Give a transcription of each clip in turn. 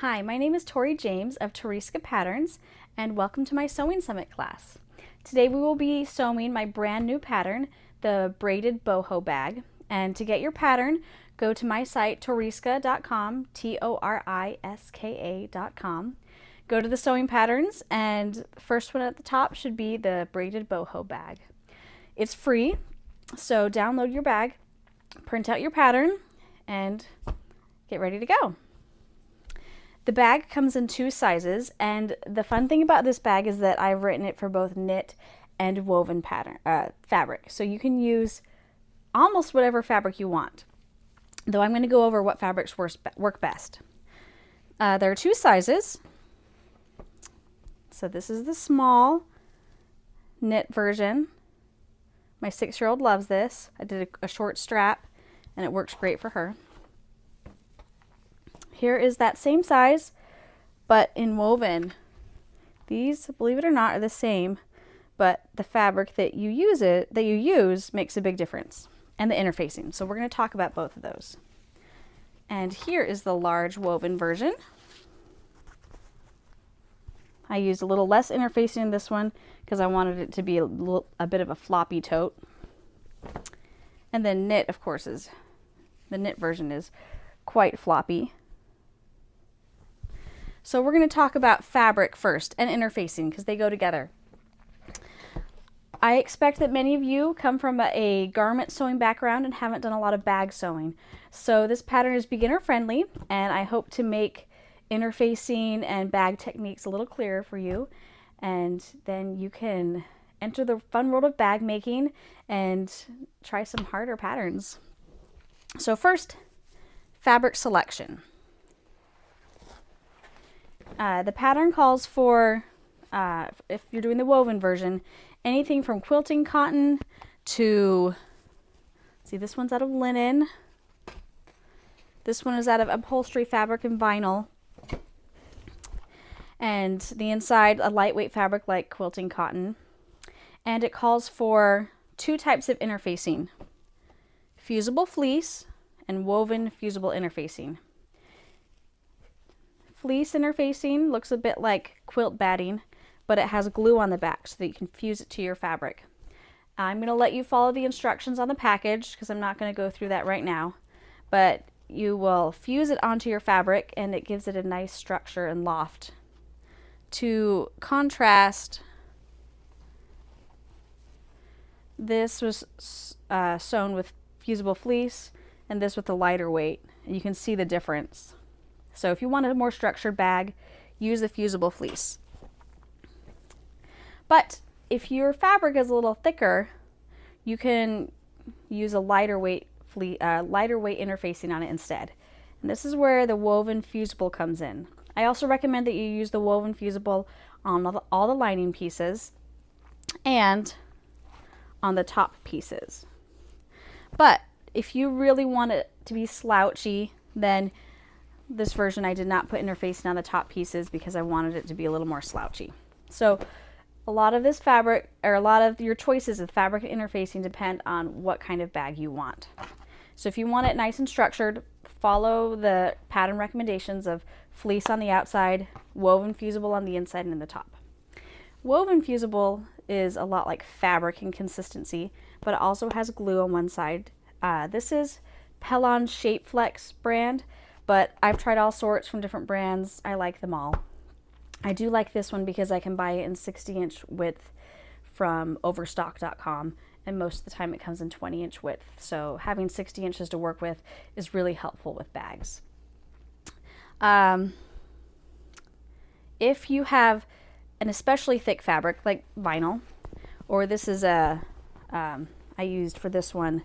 Hi, my name is Tori James of Toriska Patterns, and welcome to my Sewing Summit class. Today we will be sewing my brand new pattern, the Braided Boho bag. And to get your pattern, go to my site, toriska.com, Toriska.com. Go to the sewing patterns, and the first one at the top should be the Braided Boho bag. It's free, so download your bag, print out your pattern, and get ready to go. The bag comes in two sizes, and the fun thing about this bag is that I've written it for both knit and woven fabric. So you can use almost whatever fabric you want, though I'm going to go over what fabrics work best. There are two sizes. So this is the small knit version. My 6-year-old loves this. I did a short strap, and it works great for her. Here is that same size, but in woven. These, believe it or not, are the same, but the fabric that you use makes a big difference, and the interfacing. So we're going to talk about both of those. And here is the large woven version. I used a little less interfacing in this one because I wanted it to be a bit of a floppy tote. And then knit, of course, the knit version is quite floppy. So we're going to talk about fabric first and interfacing because they go together. I expect that many of you come from a garment sewing background and haven't done a lot of bag sewing. So this pattern is beginner friendly, and I hope to make interfacing and bag techniques a little clearer for you. And then you can enter the fun world of bag making and try some harder patterns. So first, fabric selection. The pattern calls for, if you're doing the woven version, anything from quilting cotton to, see, this one's out of linen. This one is out of upholstery fabric and vinyl. And the inside, a lightweight fabric like quilting cotton. And it calls for two types of interfacing: fusible fleece and woven fusible interfacing. Fleece interfacing looks a bit like quilt batting, but it has glue on the back so that you can fuse it to your fabric. I'm going to let you follow the instructions on the package because I'm not going to go through that right now, but you will fuse it onto your fabric and it gives it a nice structure and loft. To contrast, this was sewn with fusible fleece and this with a lighter weight, and you can see the difference. So if you want a more structured bag, use the fusible fleece. But if your fabric is a little thicker, you can use a lighter weight interfacing on it instead. And this is where the woven fusible comes in. I also recommend that you use the woven fusible on all the lining pieces and on the top pieces. But if you really want it to be slouchy, then this version I did not put interfacing on the top pieces because I wanted it to be a little more slouchy. So a lot of this fabric, or a lot of your choices of fabric interfacing, depend on what kind of bag you want. So if you want it nice and structured, follow the pattern recommendations of fleece on the outside, woven fusible on the inside and in the top. Woven fusible is a lot like fabric in consistency, but it also has glue on one side. This is Pellon's Shape Flex brand, but I've tried all sorts from different brands. I like them all. I do like this one because I can buy it in 60-inch width from overstock.com, and most of the time it comes in 20-inch width. So having 60 inches to work with is really helpful with bags. If you have an especially thick fabric like vinyl, or this is I used for this one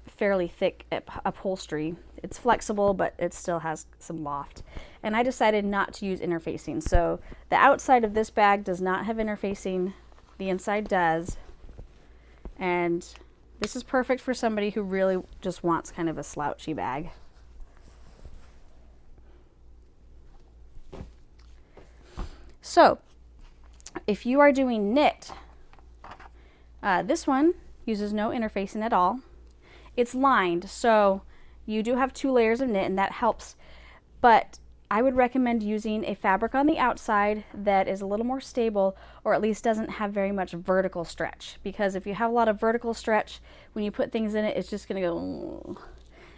fairly thick upholstery. It's flexible, but it still has some loft. And I decided not to use interfacing. So the outside of this bag does not have interfacing. The inside does. And this is perfect for somebody who really just wants kind of a slouchy bag. So if you are doing knit, this one uses no interfacing at all. It's lined, so you do have 2 layers of knit, and that helps but I would recommend using a fabric on the outside that is a little more stable, or at least doesn't have very much vertical stretch, because if you have a lot of vertical stretch, when you put things in it, it's just going to go,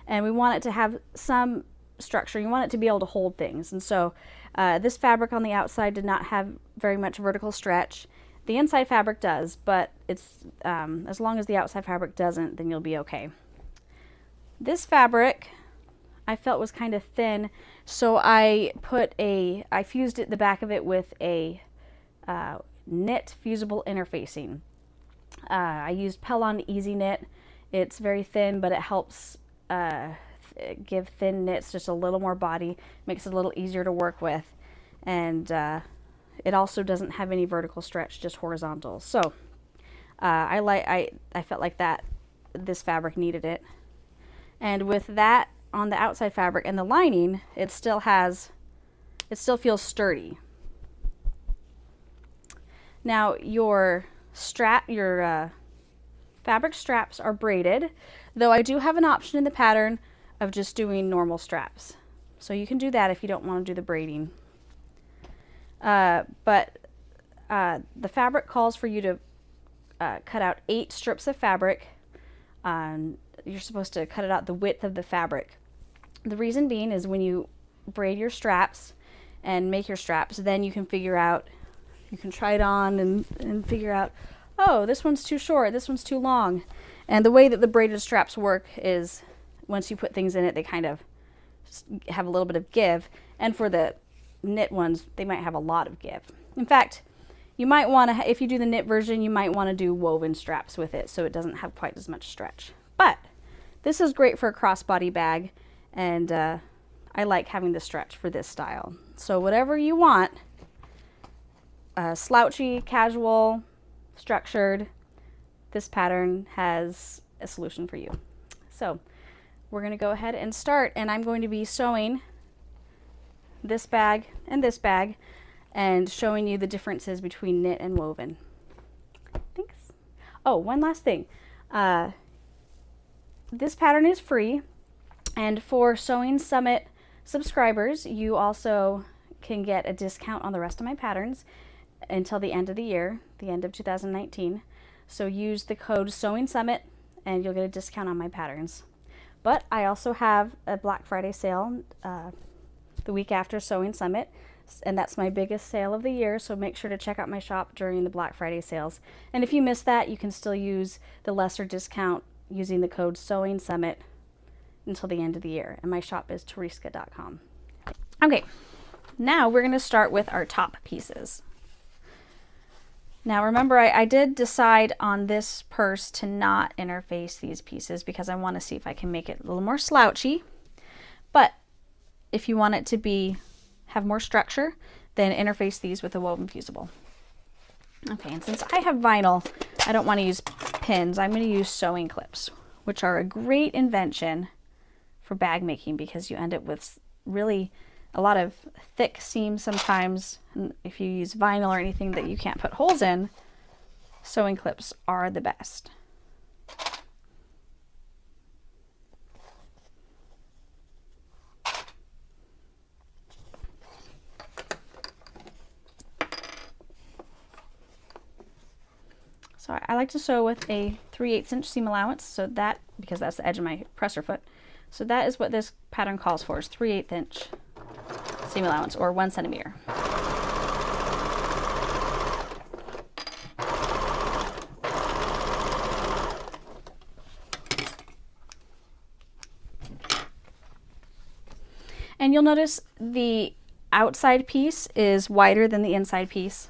and we want it to have some structure. You want it to be able to hold things. And so this fabric on the outside did not have very much vertical stretch. The inside fabric does, but it's as long as the outside fabric doesn't, then you'll be okay. This fabric I felt was kind of thin, so I fused the back of it with a knit fusible interfacing. I used Pellon Easy Knit. It's very thin, but it helps give thin knits just a little more body, makes it a little easier to work with, and it also doesn't have any vertical stretch, just horizontal. So I felt like this fabric needed it, and with that on the outside fabric and the lining, it still feels sturdy. Now your fabric straps are braided, though I do have an option in the pattern of just doing normal straps. So you can do that if you don't want to do the braiding. But the fabric calls for you to cut out 8 strips of fabric. You're supposed to cut it out the width of the fabric. The reason being is when you braid your straps and make your straps, then you can try it on and figure out, oh, this one's too short, this one's too long. And the way that the braided straps work is once you put things in it, they kind of have a little bit of give. And for the knit ones, they might have a lot of give. In fact, you might want to, if you do the knit version, you might want to do woven straps with it so it doesn't have quite as much stretch. But this is great for a crossbody bag, and I like having the stretch for this style. So whatever you want, slouchy, casual, structured, this pattern has a solution for you. So we're going to go ahead and start, and I'm going to be sewing this bag and showing you the differences between knit and woven. Thanks. Oh, one last thing. This pattern is free, and for Sewing Summit subscribers, you also can get a discount on the rest of my patterns until the end of the year, the end of 2019. So use the code Sewing Summit and you'll get a discount on my patterns. But I also have a Black Friday sale the week after Sewing Summit, and that's my biggest sale of the year, so make sure to check out my shop during the Black Friday sales. And if you miss that, you can still use the lesser discount using the code Sewing Summit until the end of the year, and my shop is toriska.com. Okay, now we're going to start with our top pieces. Now remember, I did decide on this purse to not interface these pieces because I want to see if I can make it a little more slouchy. But if you want it to have more structure, then interface these with a woven fusible. Okay, and since I have vinyl, I don't want to use pins. I'm going to use sewing clips, which are a great invention for bag making because you end up with really a lot of thick seams sometimes. And if you use vinyl or anything that you can't put holes in, sewing clips are the best. So I like to sew with a 3/8 inch seam allowance, so that, because that's the edge of my presser foot. So that is what this pattern calls for, is 3/8 inch seam allowance, or 1 centimeter. And you'll notice the outside piece is wider than the inside piece.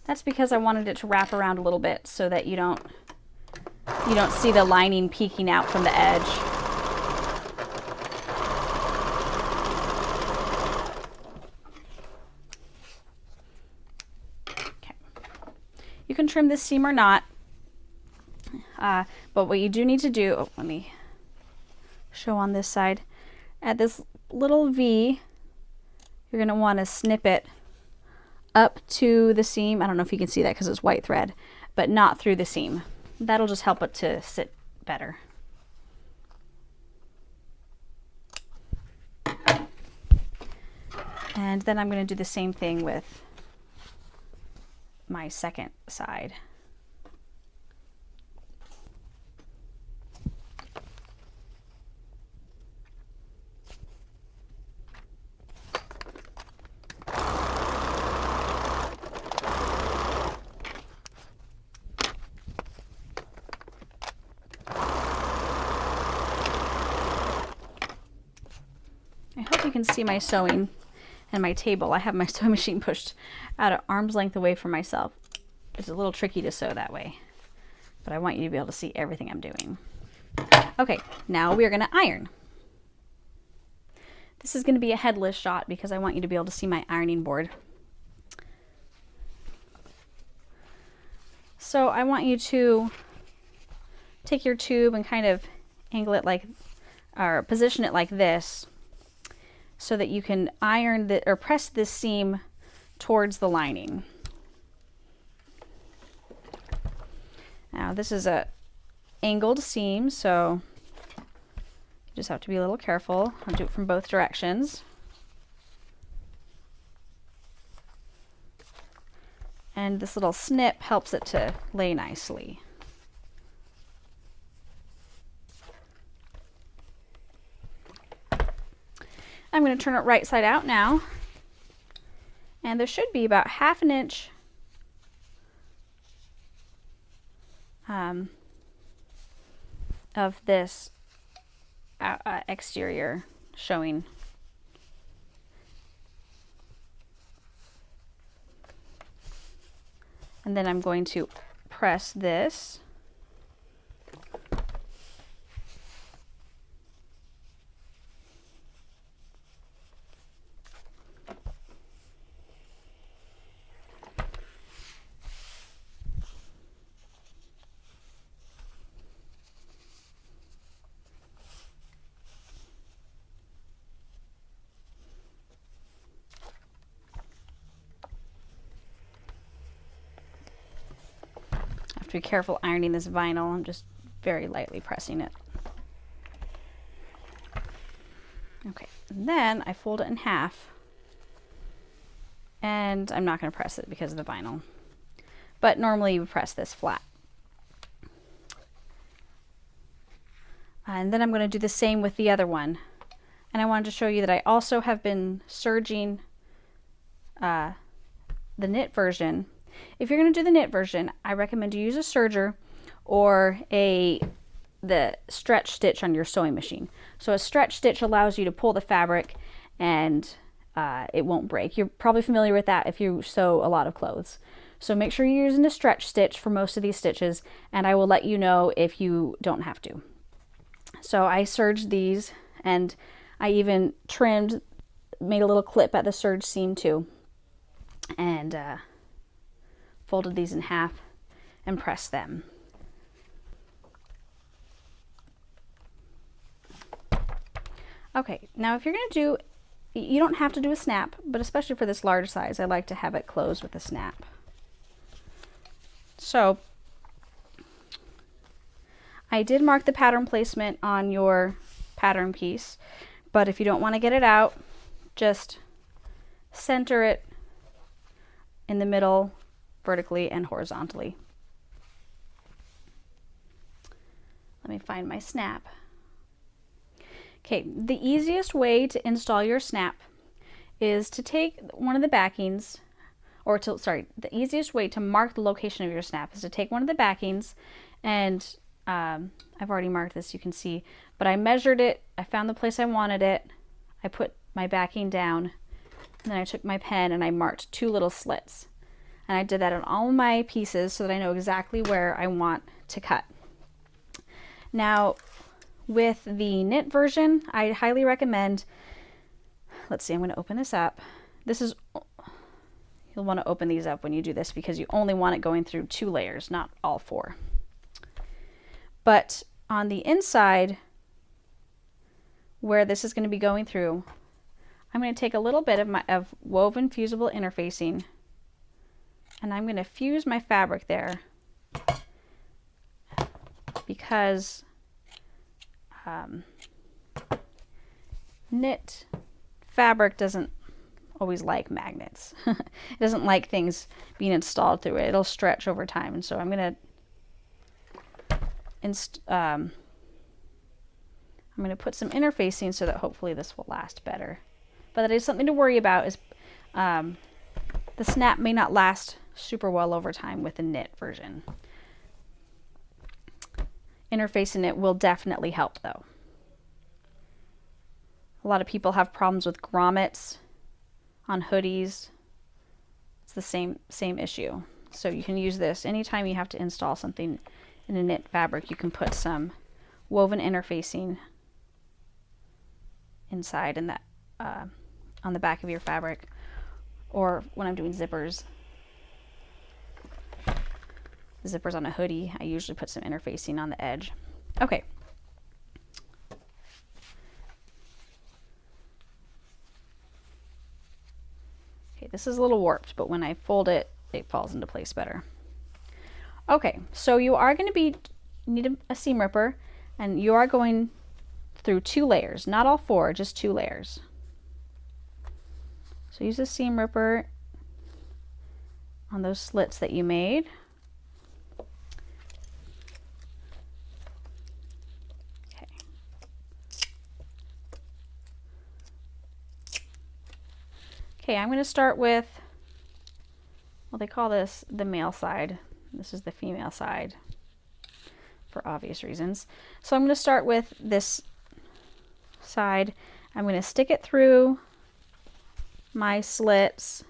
That's because I wanted it to wrap around a little bit so that you don't see the lining peeking out from the edge. Okay. You can trim this seam or not, but what you do need to do, let me show on this side, at this little V, you're going to want to snip it up to the seam. I don't know if you can see that because it's white thread, but not through the seam. That'll just help it to sit better. And then I'm going to do the same thing with my second side. I hope you can see my sewing and my table. I have my sewing machine pushed out at arm's length away from myself. It's a little tricky to sew that way, but I want you to be able to see everything I'm doing. Okay, now we are going to iron. This is going to be a headless shot because I want you to be able to see my ironing board. So I want you to take your tube and kind of angle it like, or position it like this, so that you can iron or press this seam towards the lining. Now this is a angled seam, so you just have to be a little careful. I'll do it from both directions. And this little snip helps it to lay nicely. I'm going to turn it right side out now, and there should be about 1/2 inch of this exterior showing. And then I'm going to press this. To be careful ironing this vinyl. I'm just very lightly pressing it. Okay, and then I fold it in half, and I'm not going to press it because of the vinyl, but normally you would press this flat. And then I'm going to do the same with the other one, and I wanted to show you that I also have been serging the knit version. If you're going to do the knit version, I recommend you use a serger or the stretch stitch on your sewing machine. So a stretch stitch allows you to pull the fabric and it won't break. You're probably familiar with that if you sew a lot of clothes. So make sure you're using a stretch stitch for most of these stitches, and I will let you know if you don't have to. So I serged these, and I even trimmed, made a little clip at the serge seam too, and folded these in half and pressed them. Okay, now if you're going to do, you don't have to do a snap, but especially for this large size, I like to have it close with a snap. So I did mark the pattern placement on your pattern piece, but if you don't want to get it out, just center it in the middle, vertically and horizontally. Let me find my snap. Okay, the easiest way to install your snap is to take one of the backings, or to, sorry, the easiest way to mark the location of your snap is to take one of the backings, and I've already marked this, you can see, but I measured it, I found the place I wanted it, I put my backing down, and then I took my pen and I marked 2 little slits. And I did that on all my pieces so that I know exactly where I want to cut. Now, with the knit version, I highly recommend, let's see, I'm going to open this up. This is, you'll want to open these up when you do this because you only want it going through 2 layers, not all 4. But on the inside, where this is going to be going through, I'm going to take a little bit of woven fusible interfacing, and I'm going to fuse my fabric there because knit fabric doesn't always like magnets. It doesn't like things being installed through it. It'll stretch over time. And so I'm going to put some interfacing so that hopefully this will last better. But that is something to worry about, is the snap may not last super well over time with the knit version. Interfacing it will definitely help though. A lot of people have problems with grommets on hoodies. It's the same issue. So you can use this anytime you have to install something in a knit fabric. You can put some woven interfacing inside in that on the back of your fabric, or when I'm doing zippers on a hoodie, I usually put some interfacing on the edge. Okay. Okay, this is a little warped, but when I fold it, it falls into place better. Okay, so you are going to need a seam ripper, and you are going through 2 layers, not all 4, just 2 layers. So use a seam ripper on those slits that you made. Okay. Okay, I'm going to start with, well, they call this the male side. This is the female side for obvious reasons. So I'm going to start with this side. I'm going to stick it through my slits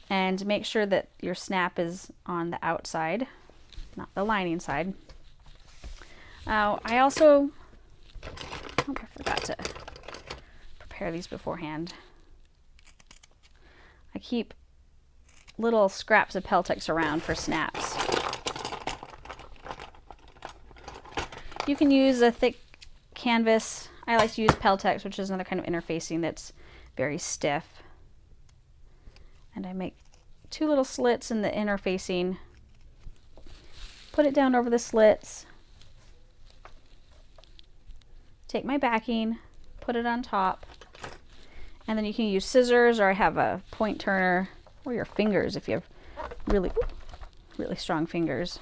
and make sure that your snap is on the outside, not the lining side. I also, I forgot to prepare these beforehand. I keep little scraps of Peltex around for snaps. You can use a thick canvas. I like to use Peltex, which is another kind of interfacing that's very stiff. And I make 2 little slits in the interfacing, put it down over the slits, take my backing, put it on top, and then you can use scissors, or I have a point turner, or your fingers if you have really strong fingers.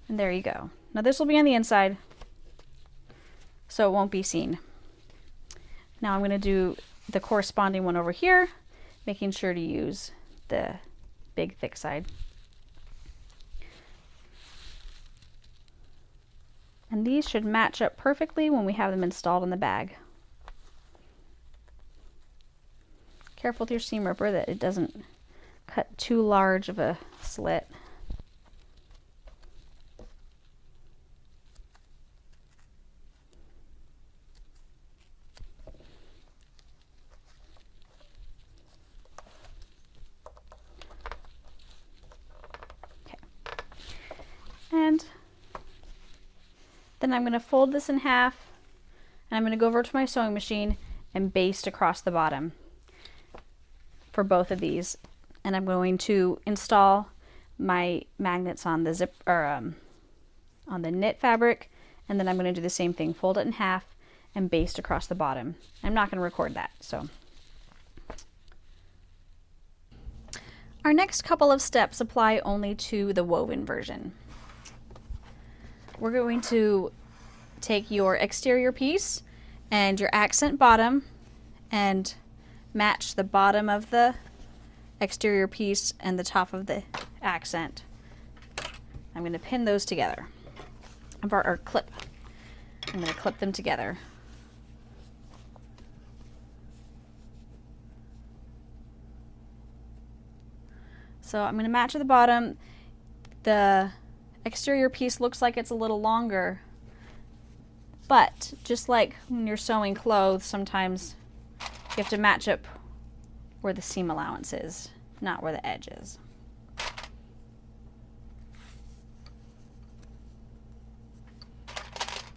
And there you go. Now this will be on the inside, so it won't be seen. Now I'm going to do the corresponding one over here, making sure to use the big thick side. And these should match up perfectly when we have them installed in the bag. Careful with your seam ripper that it doesn't cut too large of a slit. And then I'm going to fold this in half, and I'm going to go over to my sewing machine and baste across the bottom for both of these. And I'm going to install my magnets on the zip, or on the knit fabric, and then I'm going to do the same thing, fold it in half and baste across the bottom. I'm not going to record that, so. Our next couple of steps apply only to the woven version. We're going to take your exterior piece and your accent bottom and match the bottom of the exterior piece and the top of the accent. I'm going to pin those together, or clip. I'm going to clip them together. So I'm going to match at the bottom. The exterior piece looks like it's a little longer, but just like when you're sewing clothes, sometimes you have to match up where the seam allowance is, not where the edge is.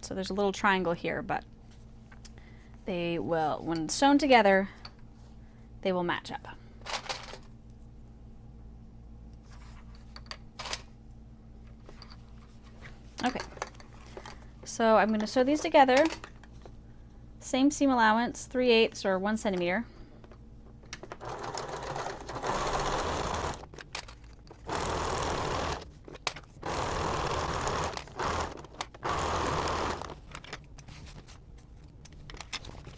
So there's a little triangle here, but they will, when sewn together, they will match up. Okay, so I'm going to sew these together Same seam allowance, 3/8 or 1 centimeter.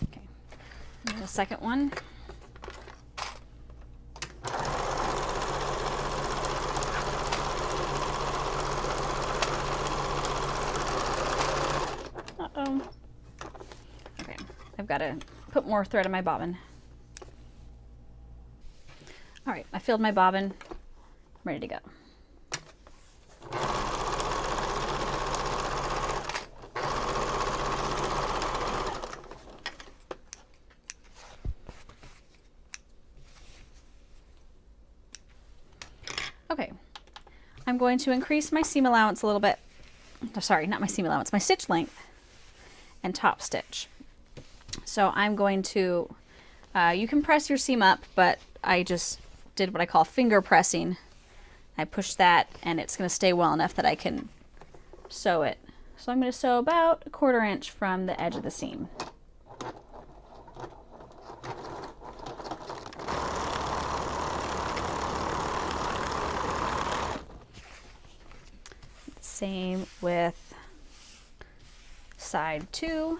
Okay, and the second one. Uh-oh. Okay, I've got to put more thread in my bobbin. All right, I filled my bobbin. I'm ready to go. Okay, I'm going to increase my seam allowance a little bit. Sorry, not my seam allowance, my stitch length and top stitch. So I'm going to, you can press your seam up, but I just did what I call finger pressing. I push that and it's going to stay well enough that I can sew it. So I'm going to sew about 1/4 inch from the edge of the seam. Same with side 2.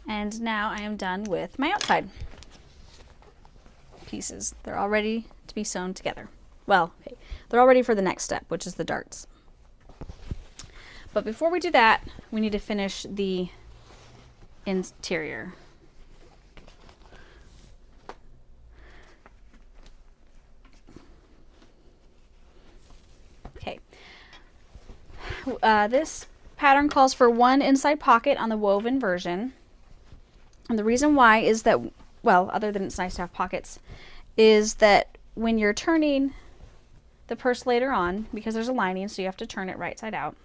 And now I am done with my outside pieces. They're all ready to be sewn together. Well, okay, they're all ready for the next step, which is the darts. But before we do that, we need to finish the interior. Okay. This pattern calls for 1 inside pocket on the woven version. And the reason why is that, well, other than it's nice to have pockets, is that when you're turning the purse later on, because there's a lining, so you have to turn it right side out,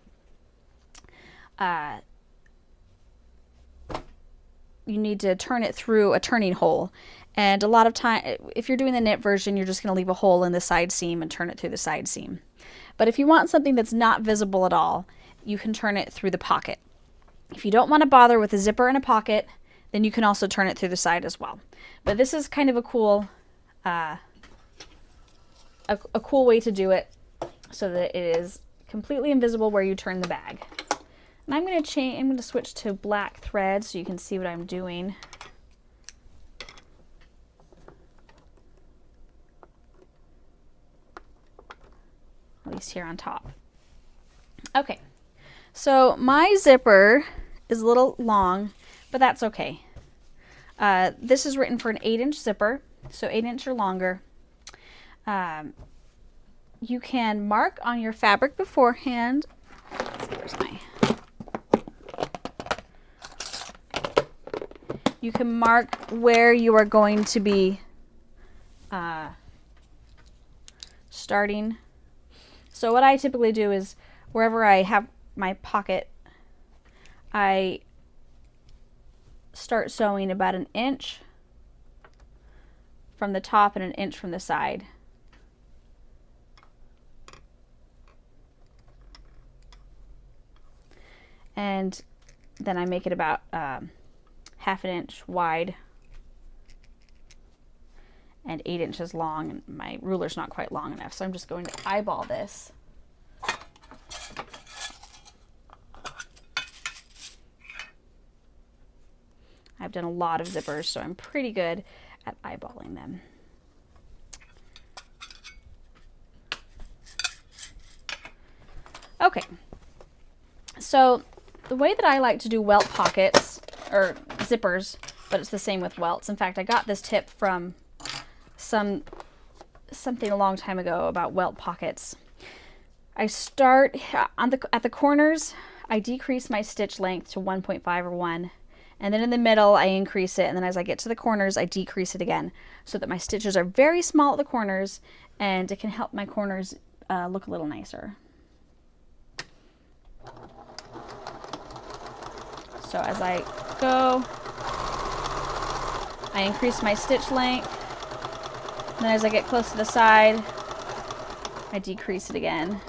you need to turn it through a turning hole. And a lot of time, if you're doing the knit version, you're just going to leave a hole in the side seam and turn it through the side seam. But if you want something that's not visible at all, you can turn it through the pocket. If you don't want to bother with a zipper and a pocket, then you can also turn it through the side as well. But this is kind of a cool, a cool way to do it so that it is completely invisible where you turn the bag. And I'm going to switch to black thread so you can see what I'm doing. At least here on top. Okay, so my zipper is a little long, but that's okay. This is written for an 8-inch zipper, so 8-inch or longer. You can mark on your fabric beforehand. Let's see, where's my... You can mark where you are going to be starting. So what I typically do is wherever I have my pocket, I start sewing about 1 inch from the top and 1 inch from the side. And then I make it about 1/2 inch wide and 8 inches long, and my ruler's not quite long enough, so I'm just going to eyeball this. I've done a lot of zippers, so I'm pretty good at eyeballing them. Okay, so the way that I like to do welt pockets, or zippers, but it's the same with welts. In fact, I got this tip from something a long time ago about welt pockets. I start at the corners, I decrease my stitch length to 1.5 or 1, and then in the middle I increase it, and then as I get to the corners I decrease it again, so that my stitches are very small at the corners, and it can help my corners look a little nicer. So as I go, I increase my stitch length, and then as I get close to the side, I decrease it again.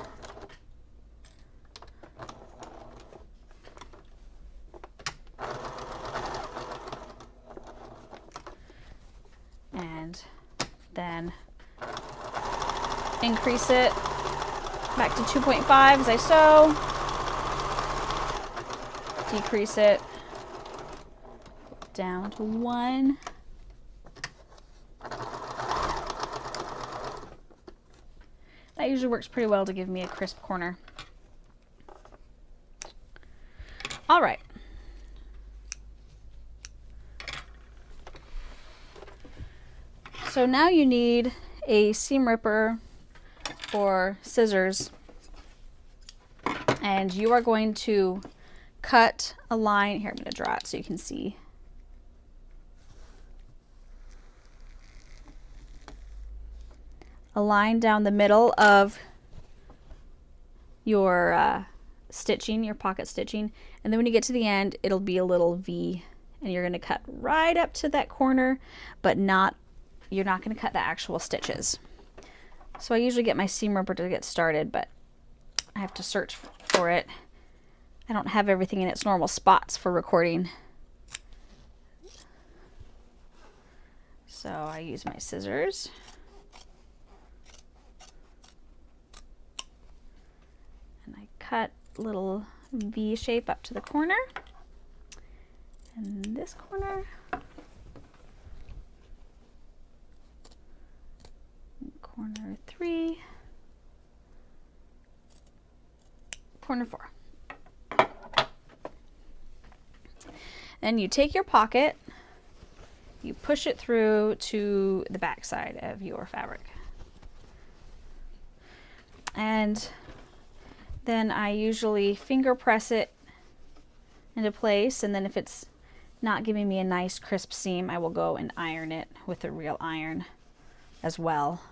increase it back to 2.5 as I sew, decrease it down to 1. That usually works pretty well to give me a crisp corner. All right. So now you need a seam ripper or scissors, and you are going to cut a line. Here, I'm going to draw it so you can see. A line down the middle of your stitching, your pocket stitching, and then when you get to the end, it'll be a little V, and you're going to cut right up to that corner, but you're not going to cut the actual stitches. So I usually get my seam ripper to get started, but I have to search for it. I don't have everything in its normal spots for recording. So I use my scissors. And I cut a little V shape up to the corner. And this corner. Corner 3. Corner 4. Then you take your pocket, you push it through to the back side of your fabric. And then I usually finger press it into place, and then if it's not giving me a nice crisp seam, I will go and iron it with a real iron as well.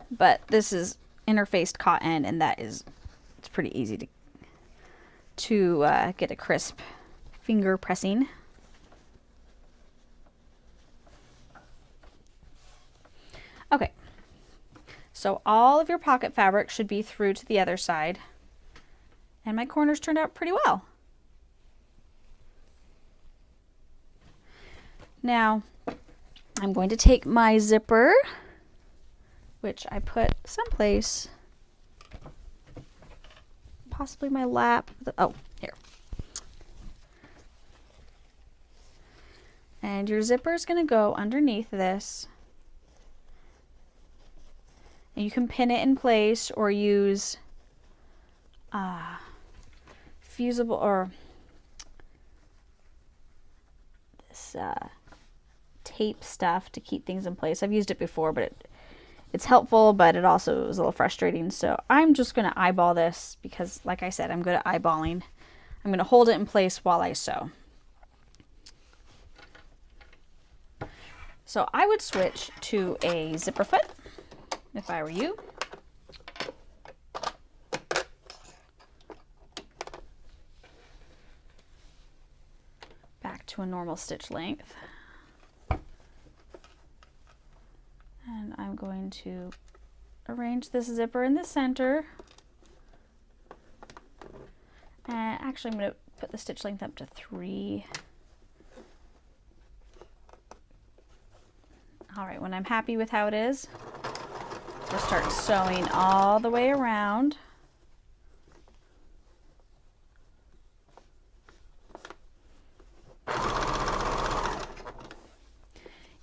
But this is interfaced cotton, and it's pretty easy to get a crisp finger pressing. Okay, so all of your pocket fabric should be through to the other side, and my corners turned out pretty well. Now I'm going to take my zipper, which I put someplace, possibly my lap. Oh, here. And your zipper is going to go underneath this. And you can pin it in place or use fusible or this tape stuff to keep things in place. I've used it before, but it's helpful, but it also is a little frustrating. So I'm just going to eyeball this because, like I said, I'm good at eyeballing. I'm going to hold it in place while I sew. So I would switch to a zipper foot if I were you. Back to a normal stitch length. And I'm going to arrange this zipper in the center. And actually I'm going to put the stitch length up to 3. All right, when I'm happy with how it is, I'll start sewing all the way around.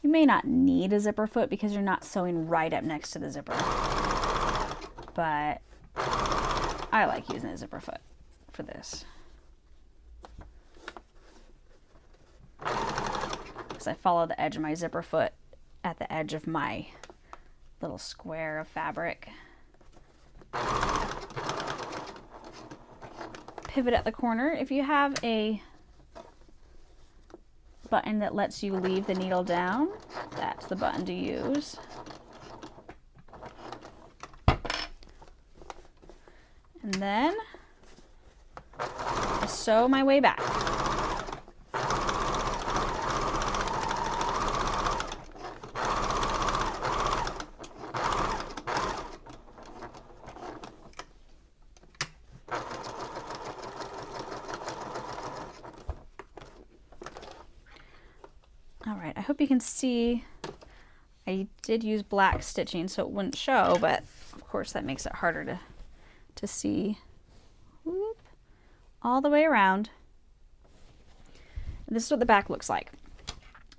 You may not need a zipper foot because you're not sewing right up next to the zipper, but I like using a zipper foot for this because I follow the edge of my zipper foot at the edge of my little square of fabric. Pivot at the corner. If you have a button that lets you leave the needle down, that's the button to use. And then I sew my way back. All right, I hope you can see. I did use black stitching so it wouldn't show, but of course that makes it harder to see. Whoop, all the way around. And this is what the back looks like.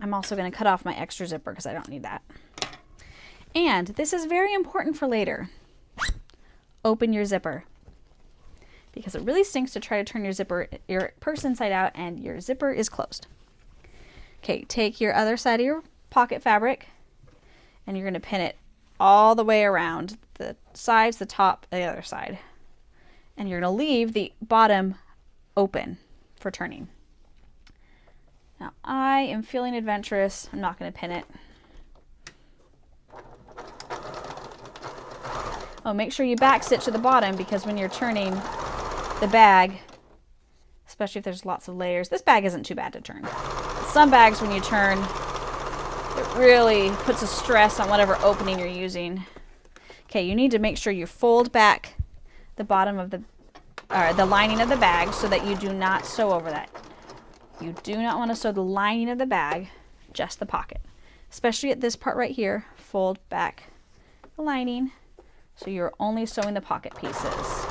I'm also going to cut off my extra zipper because I don't need that. And this is very important for later. Open your zipper, because it really stinks to try to turn your purse inside out and your zipper is closed. Okay, take your other side of your pocket fabric and you're going to pin it all the way around the sides, the top, the other side. And you're going to leave the bottom open for turning. Now, I am feeling adventurous. I'm not going to pin it. Oh, make sure you back stitch at the bottom, because when you're turning the bag, especially if there's lots of layers, this bag isn't too bad to turn. Some bags, when you turn, it really puts a stress on whatever opening you're using. Okay, you need to make sure you fold back the bottom of the lining of the bag so that you do not sew over that. You do not want to sew the lining of the bag, just the pocket. Especially at this part right here, fold back the lining so you're only sewing the pocket pieces.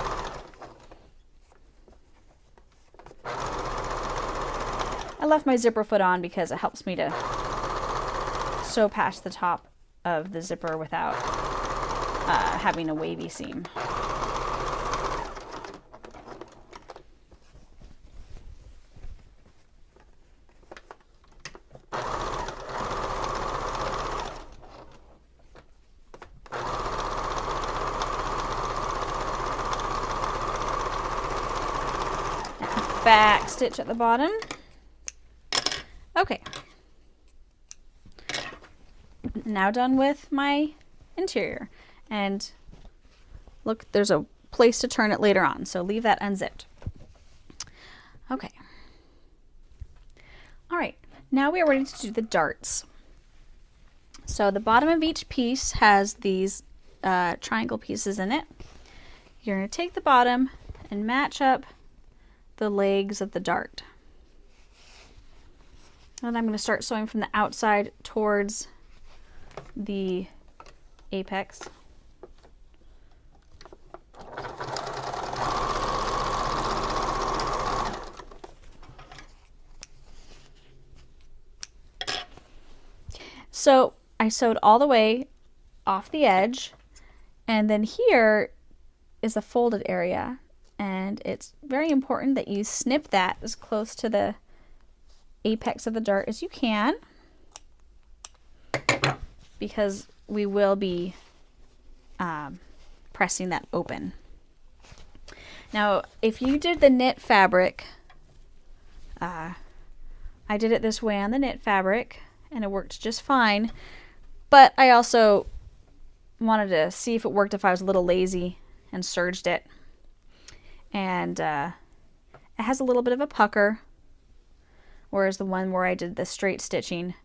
I left my zipper foot on because it helps me to sew past the top of the zipper without having a wavy seam. Back stitch at the bottom. Okay. Now done with my interior. And look, there's a place to turn it later on, so leave that unzipped. Okay. All right, now we are ready to do the darts. So the bottom of each piece has these triangle pieces in it. You're going to take the bottom and match up the legs of the dart. And I'm going to start sewing from the outside towards the apex. So I sewed all the way off the edge, and then here is a folded area. And it's very important that you snip that as close to the apex of the dart as you can, because we will be pressing that open. Now, if you did the knit fabric, I did it this way on the knit fabric, and it worked just fine. But I also wanted to see if it worked if I was a little lazy and serged it. And it has a little bit of a pucker, whereas the one where I did the straight stitching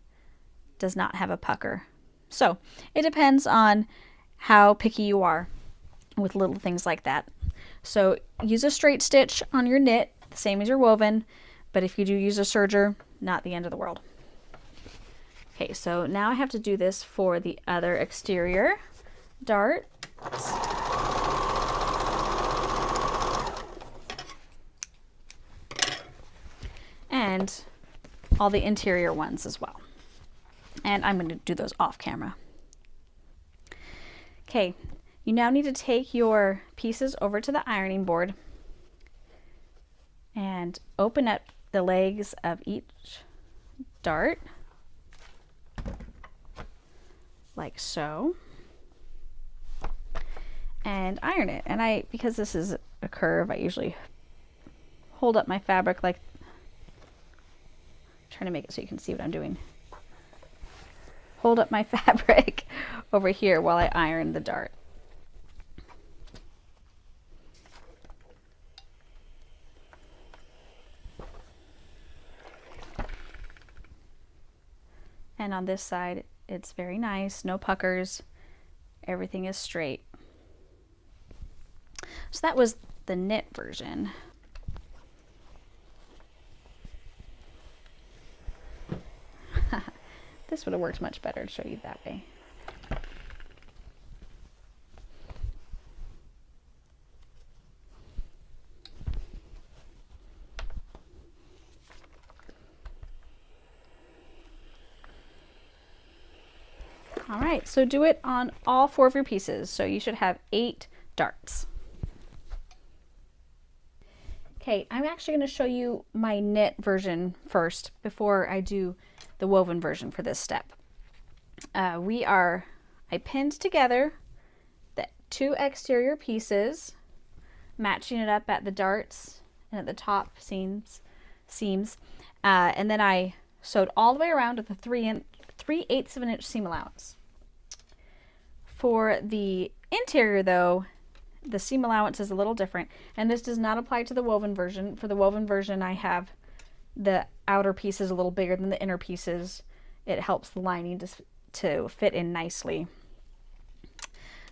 does not have a pucker. So it depends on how picky you are with little things like that. So use a straight stitch on your knit, the same as your woven, but if you do use a serger, not the end of the world. Okay, so now I have to do this for the other exterior dart. And all the interior ones as well. And I'm going to do those off camera. Okay, you now need to take your pieces over to the ironing board and open up the legs of each dart, like so, and iron it. And because this is a curve, I usually hold up my fabric like, trying to make it so you can see what I'm doing. Hold up my fabric over here while I iron the dart. And on this side, it's very nice, no puckers, everything is straight. So that was the knit version. This would have worked much better to show you that way. All right, so do it on all 4 of your pieces. So you should have 8 darts. Okay, I'm actually going to show you my knit version first before I do the woven version for this step. I pinned together the 2 exterior pieces, matching it up at the darts and at the top seams, and then I sewed all the way around with a 3/8 of an inch seam allowance. For the interior though, the seam allowance is a little different, and this does not apply to the woven version. For the woven version, I have the outer pieces a little bigger than the inner pieces. It helps the lining to fit in nicely.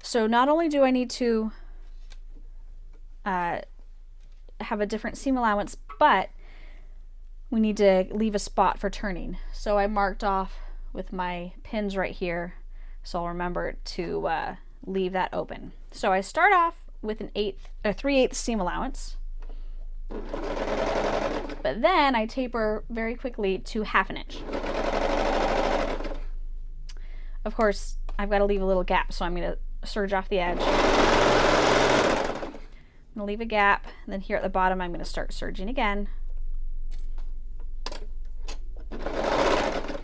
So not only do I need to have a different seam allowance, but we need to leave a spot for turning. So I marked off with my pins right here, so I'll remember to leave that open. So I start off with an 3/8 seam allowance, but then I taper very quickly to 1/2 inch. Of course, I've got to leave a little gap, so I'm going to serge off the edge. I'm going to leave a gap, and then here at the bottom I'm going to start serging again.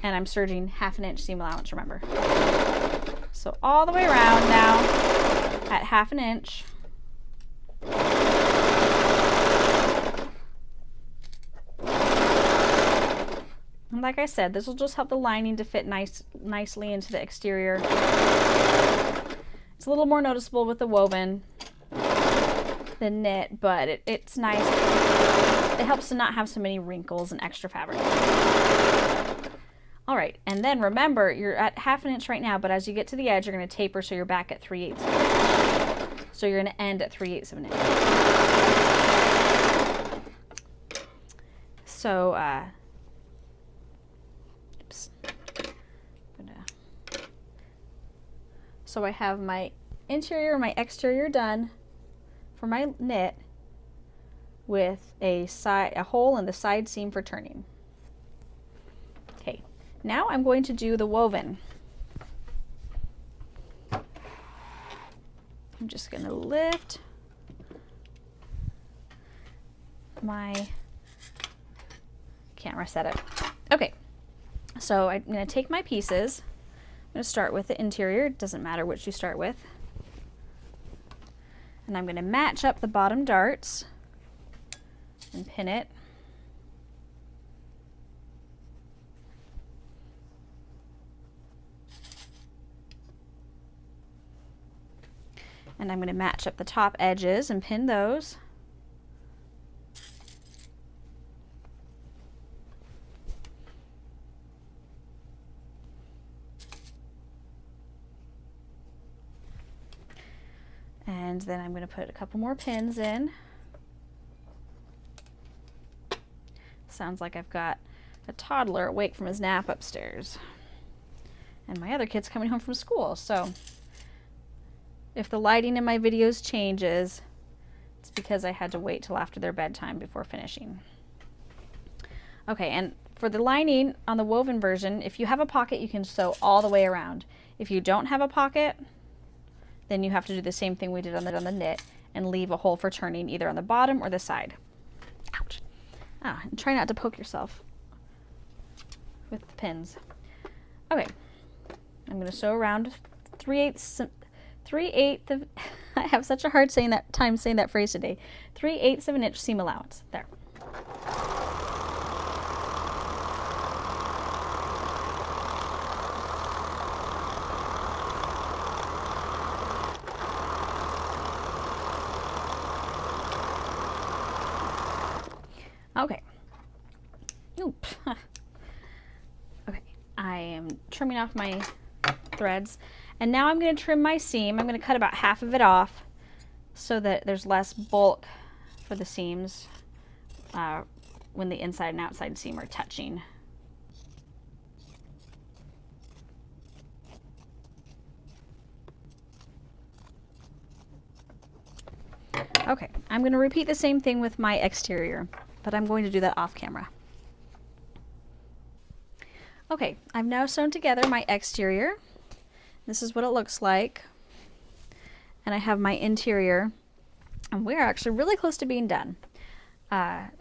And I'm serging 1/2 inch seam allowance, remember. So all the way around now at 1/2 inch. And like I said, this will just help the lining to fit nicely into the exterior. It's a little more noticeable with the woven than knit, but it's nice. It helps to not have so many wrinkles and extra fabric. All right, and then remember, you're at 1/2 inch right now, but as you get to the edge, you're going to taper so you're back at 3/8. So you're going to end at 3/8 of an inch. So, oops. So I have my interior and my exterior done for my knit with a hole in the side seam for turning. Okay, now I'm going to do the woven. I'm just going to lift my camera setup. Okay, so I'm going to take my pieces. I'm going to start with the interior. It doesn't matter which you start with. And I'm going to match up the bottom darts and pin it. And I'm going to match up the top edges and pin those. And then I'm going to put a couple more pins in. Sounds like I've got a toddler awake from his nap upstairs. And my other kid's coming home from school, so if the lighting in my videos changes, it's because I had to wait till after their bedtime before finishing. Okay, and for the lining on the woven version, if you have a pocket, you can sew all the way around. If you don't have a pocket, then you have to do the same thing we did on the knit and leave a hole for turning either on the bottom or the side. Ouch. Ah, and try not to poke yourself with the pins. Okay, I'm going to sew around 3/8 of, I have such a hard time saying that phrase today, 3/8 of an inch seam allowance. There. Okay. Oop. Okay, I am trimming off my threads, and now I'm going to trim my seam. I'm going to cut about half of it off so that there's less bulk for the seams when the inside and outside seam are touching. Okay, I'm going to repeat the same thing with my exterior, but I'm going to do that off camera. Okay, I've now sewn together my exterior. This is what it looks like. And I have my interior, and we're actually really close to being done. But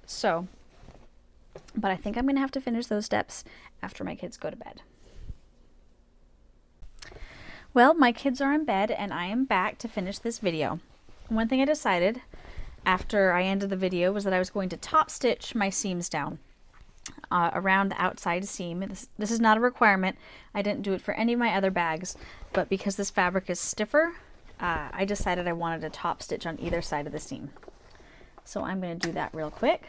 I think I'm going to have to finish those steps after my kids go to bed. Well, my kids are in bed and I am back to finish this video. One thing I decided after I ended the video was that I was going to top stitch my seams down around the outside seam. This is not a requirement. I didn't do it for any of my other bags, but because this fabric is stiffer, I decided I wanted to top stitch on either side of the seam. So I'm going to do that real quick.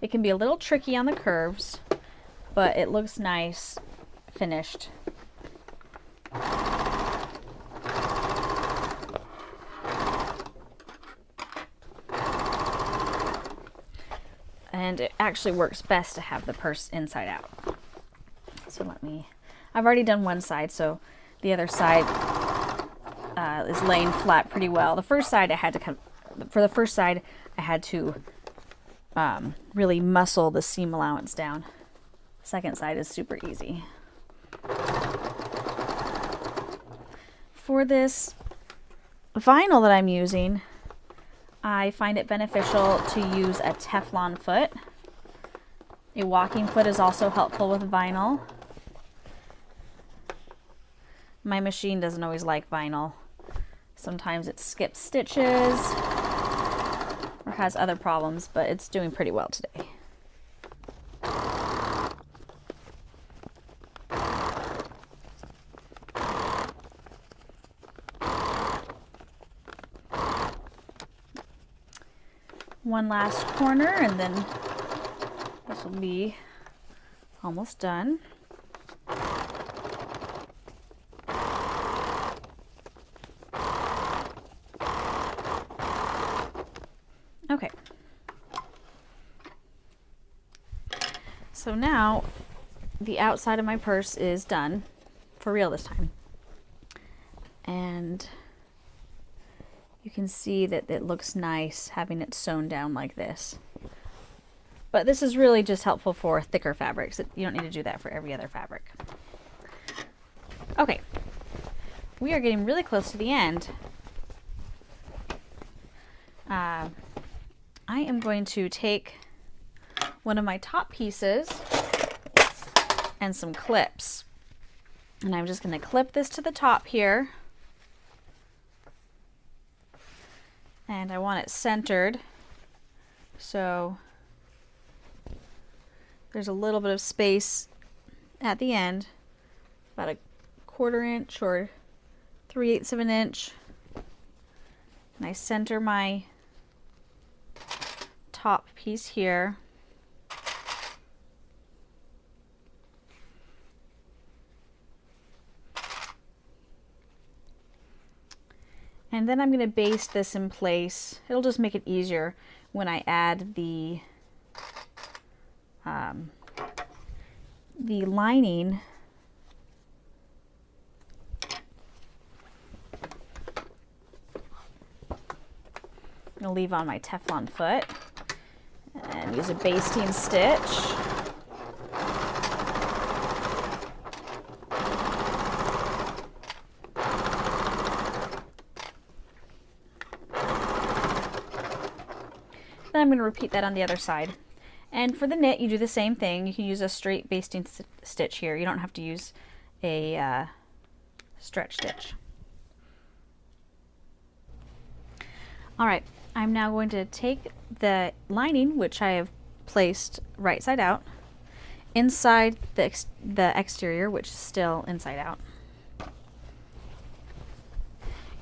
It can be a little tricky on the curves, but it looks nice finished. And it actually works best to have the purse inside out. So I've already done one side, so the other side is laying flat pretty well. The first side I had to really muscle the seam allowance down. The second side is super easy. For this vinyl that I'm using, I find it beneficial to use a Teflon foot. A walking foot is also helpful with vinyl. My machine doesn't always like vinyl. Sometimes it skips stitches or has other problems, but it's doing pretty well today. One last corner and then this will be almost done. Okay. So now the outside of my purse is done for real this time. And you can see that it looks nice having it sewn down like this. But this is really just helpful for thicker fabrics. You don't need to do that for every other fabric. Okay, we are getting really close to the end. I am going to take one of my top pieces and some clips. And I'm just going to clip this to the top here. And I want it centered, so there's a little bit of space at the end, about a 1/4 inch or 3/8 of an inch. And I center my top piece here. And then I'm going to baste this in place. It'll just make it easier when I add the lining. I'm going to leave on my Teflon foot and use a basting stitch. Then I'm going to repeat that on the other side. And for the knit, you do the same thing. You can use a straight basting stitch here. You don't have to use a stretch stitch. All right, I'm now going to take the lining, which I have placed right side out, inside the exterior, which is still inside out.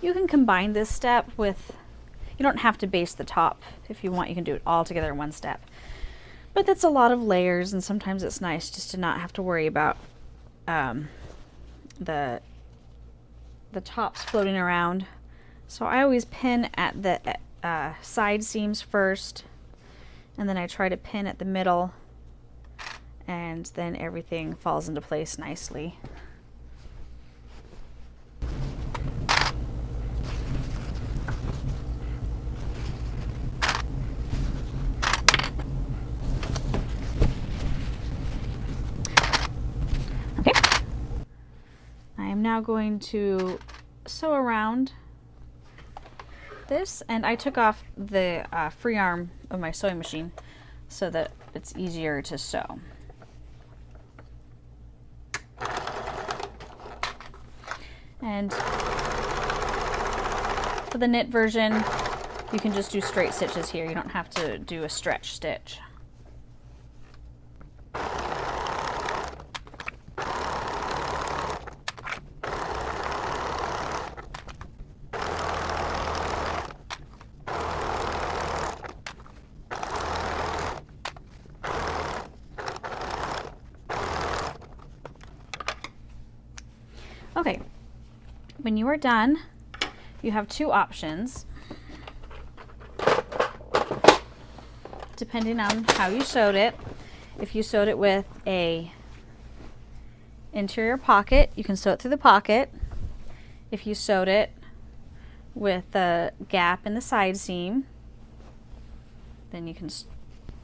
You can combine this step with, you don't have to baste the top. If you want, you can do it all together in one step. But that's a lot of layers, and sometimes it's nice just to not have to worry about the tops floating around. So I always pin at the side seams first, and then I try to pin at the middle, and then everything falls into place nicely. I'm now going to sew around this, and I took off the free arm of my sewing machine so that it's easier to sew. And for the knit version, you can just do straight stitches here. You don't have to do a stretch stitch. Okay, when you are done, you have two options, depending on how you sewed it. If you sewed it with a interior pocket, you can sew it through the pocket. If you sewed it with a gap in the side seam, then you can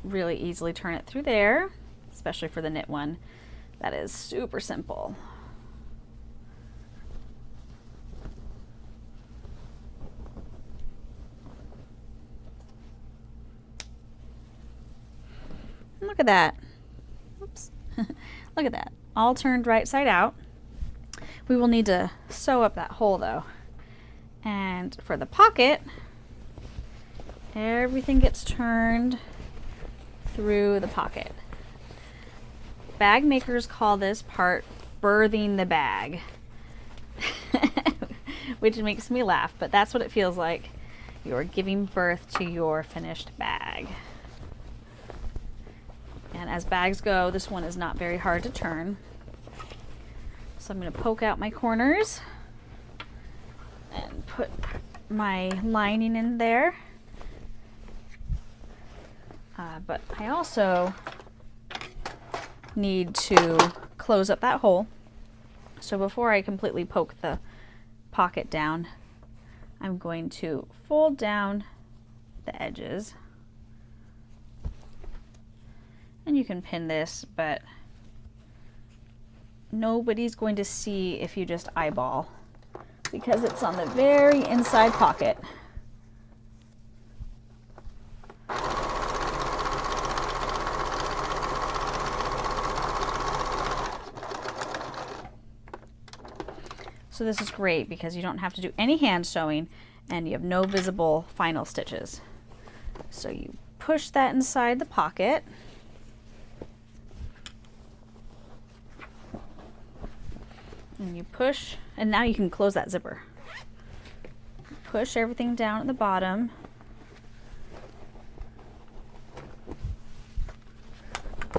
really easily turn it through there, especially for the knit one. That is super simple. Look at that. Oops. Look at that. All turned right side out. We will need to sew up that hole though. And for the pocket, everything gets turned through the pocket. Bag makers call this part birthing the bag, which makes me laugh, but that's what it feels like. You're giving birth to your finished bag. And as bags go, this one is not very hard to turn. So I'm going to poke out my corners and put my lining in there. But I also need to close up that hole. So before I completely poke the pocket down, I'm going to fold down the edges. And you can pin this, but nobody's going to see if you just eyeball because it's on the very inside pocket. So this is great because you don't have to do any hand sewing and you have no visible final stitches. So you push that inside the pocket. And you push, and now you can close that zipper. Push everything down at the bottom.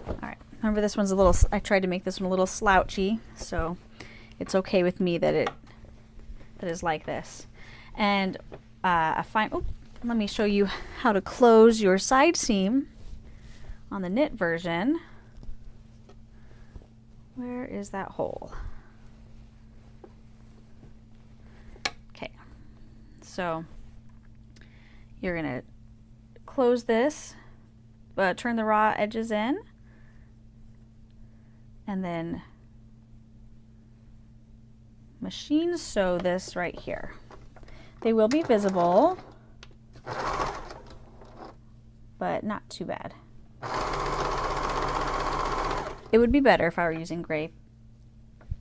All right, remember this one's a little, I tried to make this one a little slouchy, so it's okay with me that it is like this. And let me show you how to close your side seam on the knit version. Where is that hole? So you're going to close this, turn the raw edges in, and then machine sew this right here. They will be visible, but not too bad. It would be better if I were using gray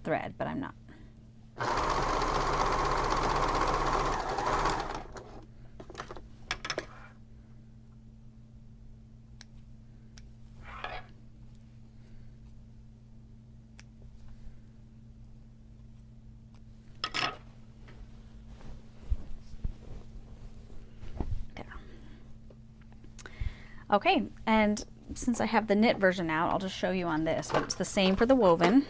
thread, but I'm not. Okay, and since I have the knit version out, I'll just show you on this, but it's the same for the woven.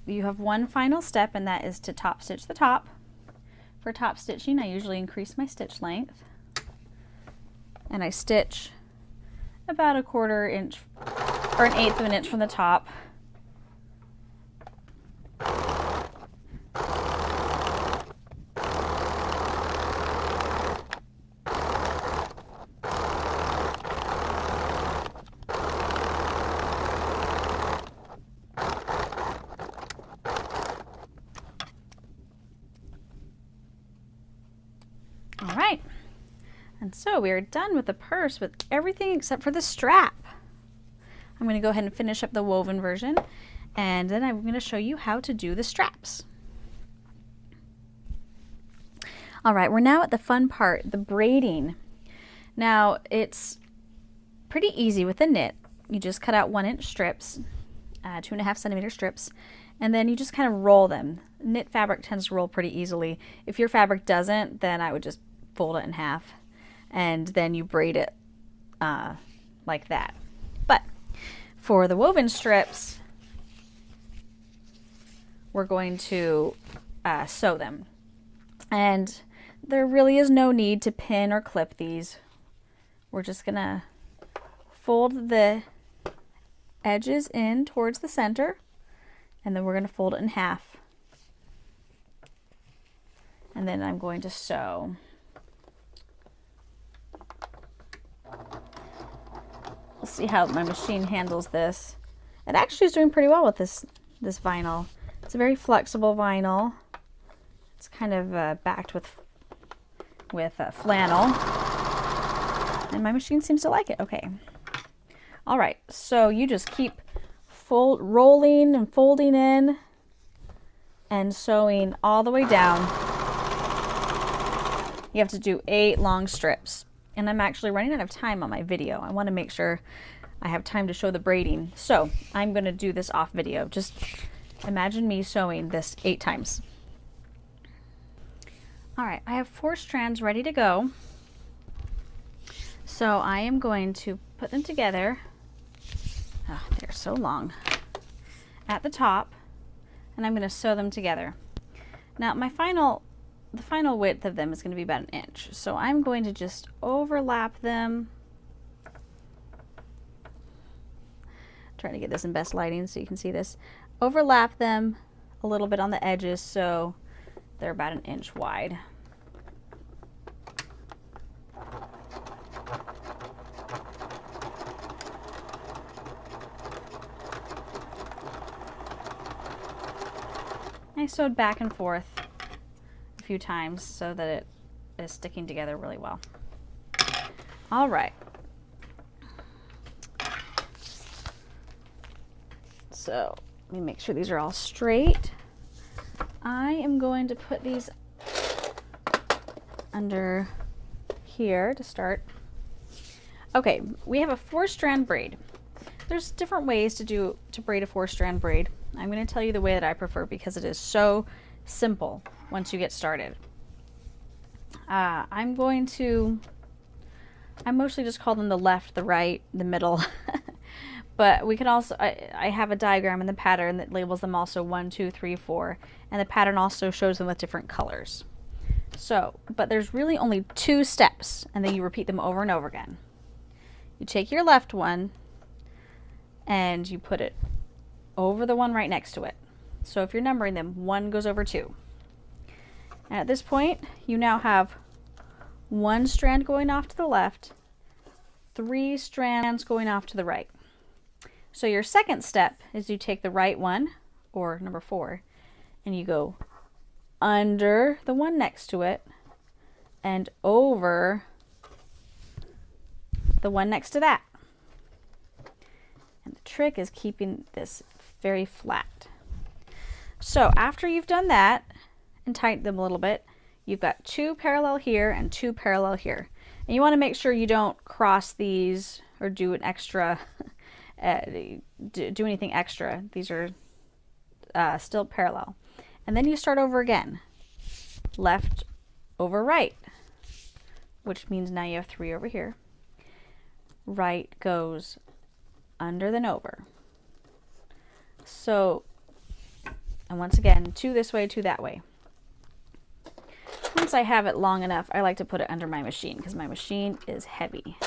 You have one final step, and that is to top stitch the top. For top stitching, I usually increase my stitch length, and I stitch about 1/4 inch or 1/8 of an inch from the top. And so we are done with the purse with everything except for the strap. I'm going to go ahead and finish up the woven version, and then I'm going to show you how to do the straps. All right, we're now at the fun part, the braiding. Now it's pretty easy with the knit. You just cut out 1-inch strips, 2.5 centimeter strips, and then you just kind of roll them. Knit fabric tends to roll pretty easily. If your fabric doesn't, then I would just fold it in half, and then you braid it like that. But for the woven strips, we're going to sew them. And there really is no need to pin or clip these. We're just gonna fold the edges in towards the center, and then we're gonna fold it in half. And then I'm going to sew. We'll see how my machine handles this. It actually is doing pretty well with this vinyl. It's a very flexible vinyl. It's kind of backed with flannel, and my machine seems to like it. Okay. All right, so you just keep rolling and folding in and sewing all the way down. You have to do 8 long strips, and I'm actually running out of time on my video. I want to make sure I have time to show the braiding, so I'm going to do this off video. Just imagine me sewing this 8 times. All right, I have 4 strands ready to go. So I am going to put them together. Oh, they're so long. At the top, and I'm going to sew them together. Now the final width of them is going to be about 1 inch. So I'm going to just overlap them. Trying to get this in best lighting so you can see this. Overlap them a little bit on the edges so they're about 1 inch wide. I sewed back and forth a few times so that it is sticking together really well. All right. So let me make sure these are all straight. I am going to put these under here to start. Okay, we have a 4-strand braid. There's different ways to braid a 4-strand braid. I'm going to tell you the way that I prefer because it is so simple once you get started. I mostly just call them the left, the right, the middle. But we can also, I have a diagram in the pattern that labels them also 1, 2, 3, 4, and the pattern also shows them with different colors. So, but there's really only 2 steps, and then you repeat them over and over again. You take your left one, and you put it over the one right next to it. So if you're numbering them, 1 goes over 2. And at this point, you now have 1 strand going off to the left, 3 strands going off to the right. So your second step is you take the right one, or number 4, and you go under the one next to it and over the one next to that. And the trick is keeping this very flat. So after you've done that and tighten them a little bit, you've got 2 parallel here and 2 parallel here. And you want to make sure you don't cross these or do an extra do anything extra. These are still parallel. And then you start over again. Left over right, which means now you have 3 over here. Right goes under then over. So, and once again, 2 this way, 2 that way. Once I have it long enough, I like to put it under my machine because my machine is heavy.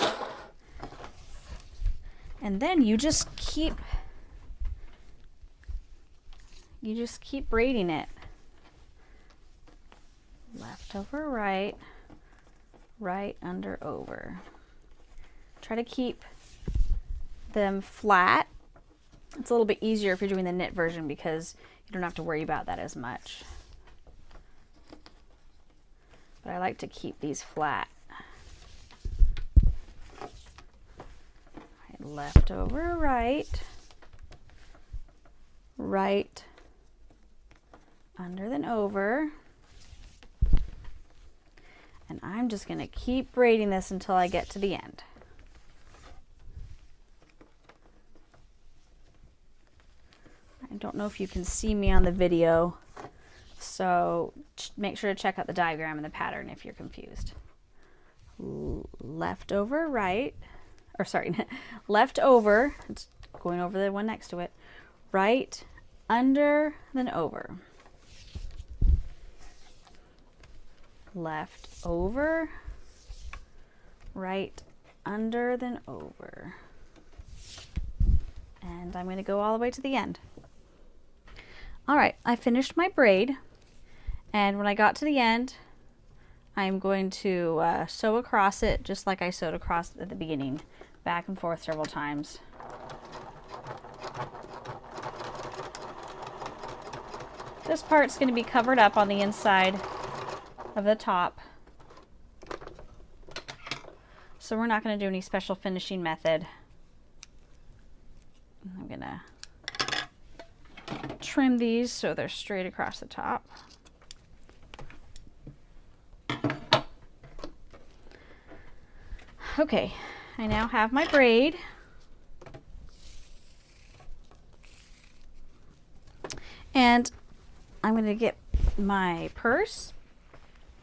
And then you just keep braiding it. Left over right, right under over. Try to keep them flat. It's a little bit easier if you're doing the knit version because you don't have to worry about that as much. But I like to keep these flat. Left over, right, right, under then over. And I'm just going to keep braiding this until I get to the end. I don't know if you can see me on the video, so make sure to check out the diagram and the pattern if you're confused. Left over, right, or sorry, left over, it's going over the one next to it, right, under, then over. Left over, right, under, then over. And I'm going to go all the way to the end. All right, I finished my braid, and when I got to the end, I'm going to sew across it just like I sewed across at the beginning, back and forth several times. This part's going to be covered up on the inside of the top, so we're not going to do any special finishing method. I'm going to trim these so they're straight across the top. Okay, I now have my braid. And I'm going to get my purse.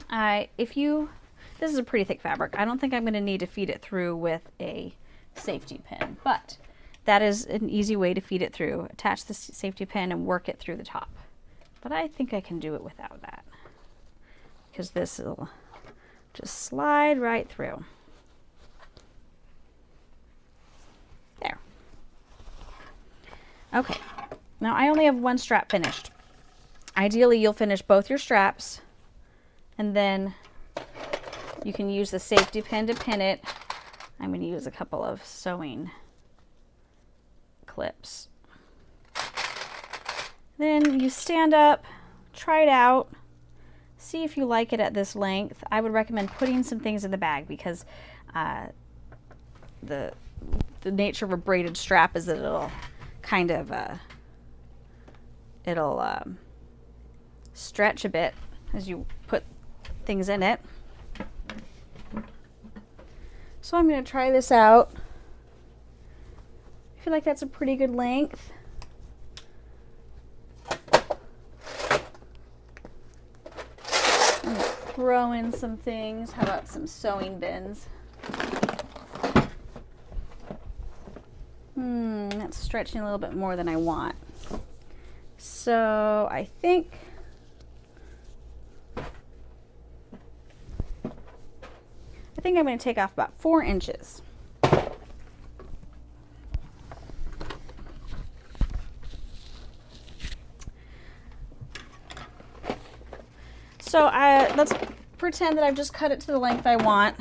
This is a pretty thick fabric. I don't think I'm going to need to feed it through with a safety pin, but that is an easy way to feed it through. Attach the safety pin and work it through the top. But I think I can do it without that, because this will just slide right through. There. Okay, now I only have one strap finished. Ideally, you'll finish both your straps, and then you can use the safety pin to pin it. I'm going to use a couple of sewing clips. Then you stand up, try it out, see if you like it at this length. I would recommend putting some things in the bag, because the nature of a braided strap is that it'll kind of stretch a bit as you put things in it. So I'm going to try this out. I feel like that's a pretty good length. I'm going to throw in some things. How about some sewing bins? That's stretching a little bit more than I want. So I think I'm going to take off about 4 inches. So let's pretend that I've just cut it to the length I want.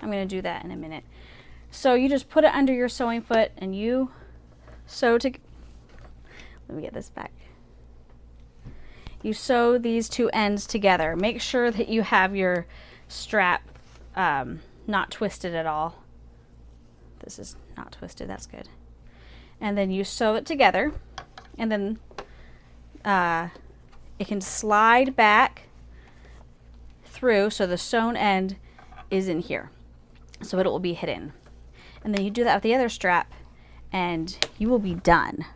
I'm going to do that in a minute. So you just put it under your sewing foot and you sew to, let me get this back. You sew these two ends together. Make sure that you have your strap not twisted at all. This is not twisted, that's good. And then you sew it together, and then it can slide back through so the sewn end is in here. So it will be hidden. And then you do that with the other strap and you will be done.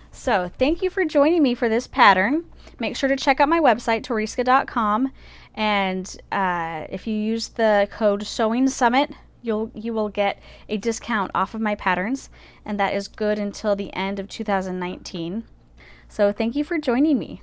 So thank you for joining me for this pattern. Make sure to check out my website, toriska.com, and if you use the code Sewing Summit, you will get a discount off of my patterns, and that is good until the end of 2019. So thank you for joining me.